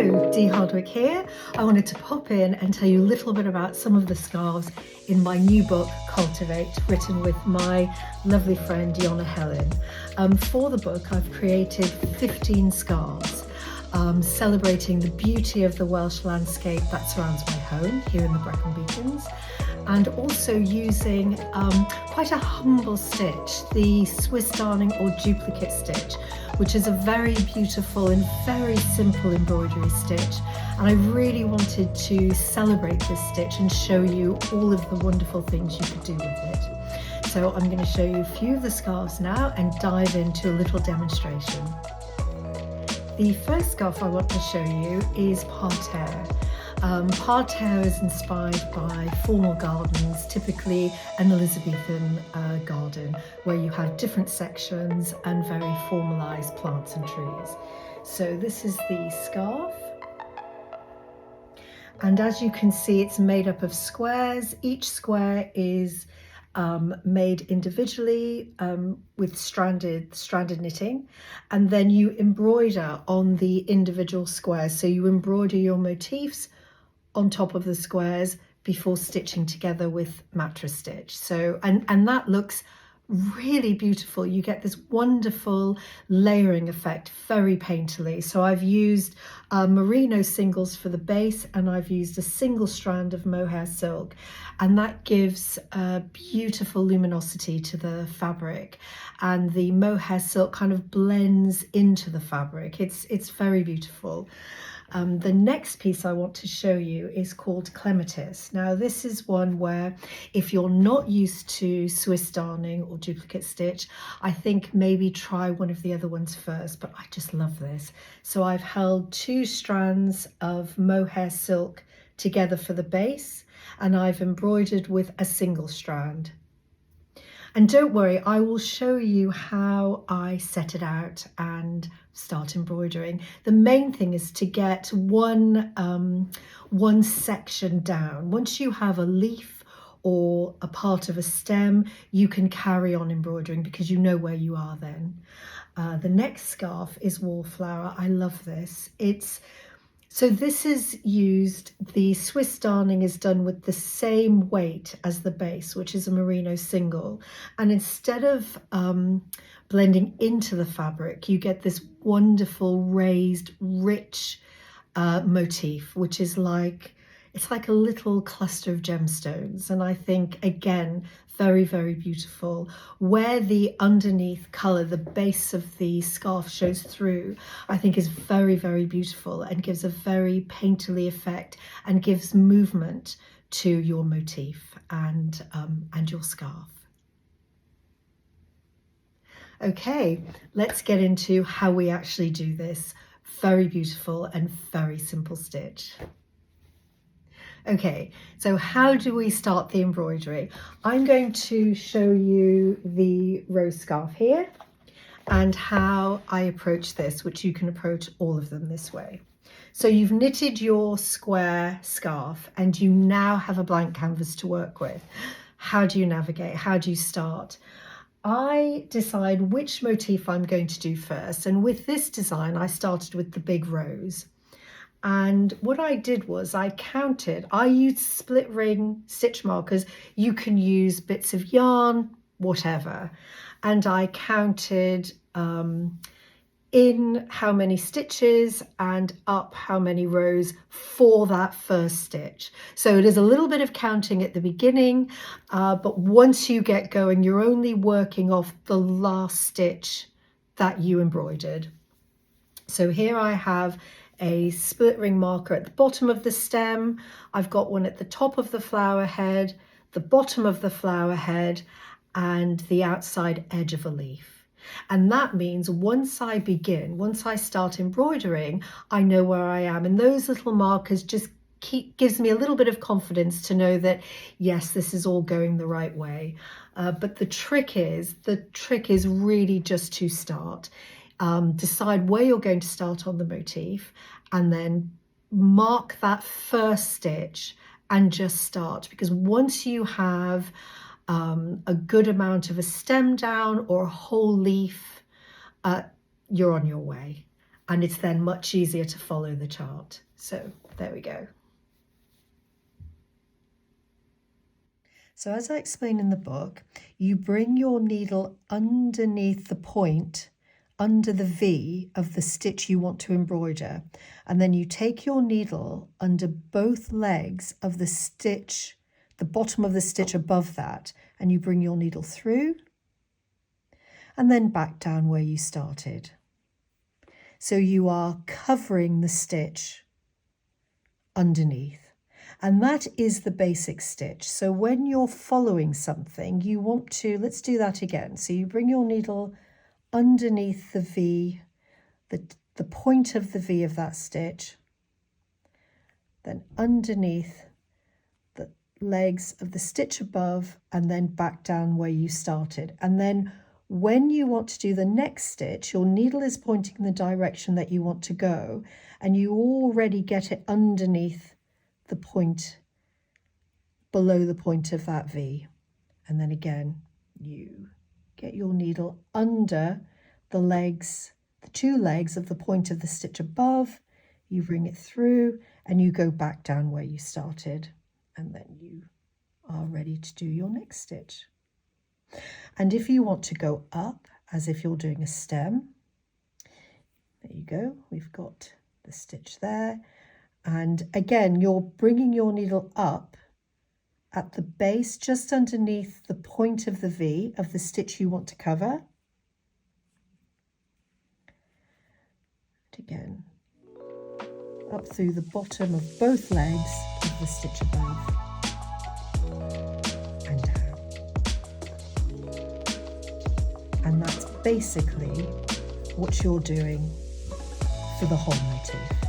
Hello, Dee Hardwicke here. I wanted to pop in and tell you a little bit about some of the scarves in my new book, Cultivate, written with my lovely friend Jonna Helin. For the book, I've created 15 scarves, celebrating the beauty of the Welsh landscape that surrounds my home here in the Brecon Beacons, and also using quite a humble stitch, the Swiss darning or duplicate stitch, which is a very beautiful and very simple embroidery stitch. And I really wanted to celebrate this stitch and show you all of the wonderful things you could do with it. So I'm going to show you a few of the scarves now and dive into a little demonstration. The first scarf I want to show you is Parterre. Parterre is inspired by formal gardens, typically an Elizabethan garden, where you have different sections and very formalised plants and trees. So this is the scarf. And as you can see, it's made up of squares. Each square is made individually with stranded knitting, and then you embroider on the individual squares. So you embroider your motifs on top of the squares before stitching together with mattress stitch. So and that looks really beautiful. You get this wonderful layering effect very painterly. So I've used merino singles for the base, and I've used a single strand of mohair silk, and that gives a beautiful luminosity to the fabric, and the mohair silk kind of blends into the fabric. It's very beautiful. The next piece I want to show you is called Clematis. Now this is one where, if you're not used to Swiss darning or duplicate stitch, I think maybe try one of the other ones first, but I just love this. So I've held 2 strands of mohair silk together for the base, and I've embroidered with a single strand. And don't worry, I will show you how I set it out and start embroidering. The main thing is to get one section down. Once you have a leaf or a part of a stem, you can carry on embroidering because you know where you are then. The next scarf is Wallflower. I love this. So this is used, the Swiss darning is done with the same weight as the base, which is a merino single. And instead of blending into the fabric, you get this wonderful raised, rich motif, which is it's like a little cluster of gemstones. And I think, again, very, very beautiful. Where the underneath colour, the base of the scarf shows through, I think is very, very beautiful and gives a very painterly effect and gives movement to your motif and your scarf. Okay, let's get into how we actually do this very beautiful and very simple stitch. Okay, so how do we start the embroidery? I'm going to show you the rose scarf here and how I approach this, which you can approach all of them this way. So you've knitted your square scarf and you now have a blank canvas to work with. How do you navigate? How do you start? I decide which motif I'm going to do first, and with this design I started with the big rose. And what I did was I used split ring stitch markers. You can use bits of yarn, whatever. And I counted in how many stitches and up how many rows for that first stitch. So it is a little bit of counting at the beginning, but once you get going, you're only working off the last stitch that you embroidered. So here I have a split ring marker at the bottom of the stem. I've got one at the top of the flower head, the bottom of the flower head, and the outside edge of a leaf. And that means once I start embroidering, I know where I am. And those little markers just gives me a little bit of confidence to know that, yes, this is all going the right way. But the trick is really just to start. Decide where you're going to start on the motif and then mark that first stitch and just start, because once you have a good amount of a stem down or a whole leaf, you're on your way. and it's then much easier to follow the chart. So there we go. So as I explain in the book, you bring your needle underneath the point, under the V of the stitch you want to embroider, and then you take your needle under both legs of the stitch, the bottom of the stitch above that, and you bring your needle through and then back down where you started. So you are covering the stitch underneath. And that is the basic stitch. So when you're following something, you want to, let's do that again. So you bring your needle underneath the V, the point of the V of that stitch, then underneath the legs of the stitch above, and then back down where you started. And then when you want to do the next stitch, your needle is pointing in the direction that you want to go, and you already get it underneath the point, below the point of that V. And then again, you get your needle under the legs, the two legs of the point of the stitch above, you bring it through and you go back down where you started, and then you are ready to do your next stitch. And if you want to go up, as if you're doing a stem, there you go, we've got the stitch there. And again, you're bringing your needle up at the base, just underneath the point of the V of the stitch you want to cover. And again, up through the bottom of both legs of the stitch above and down. And that's basically what you're doing for the whole motif.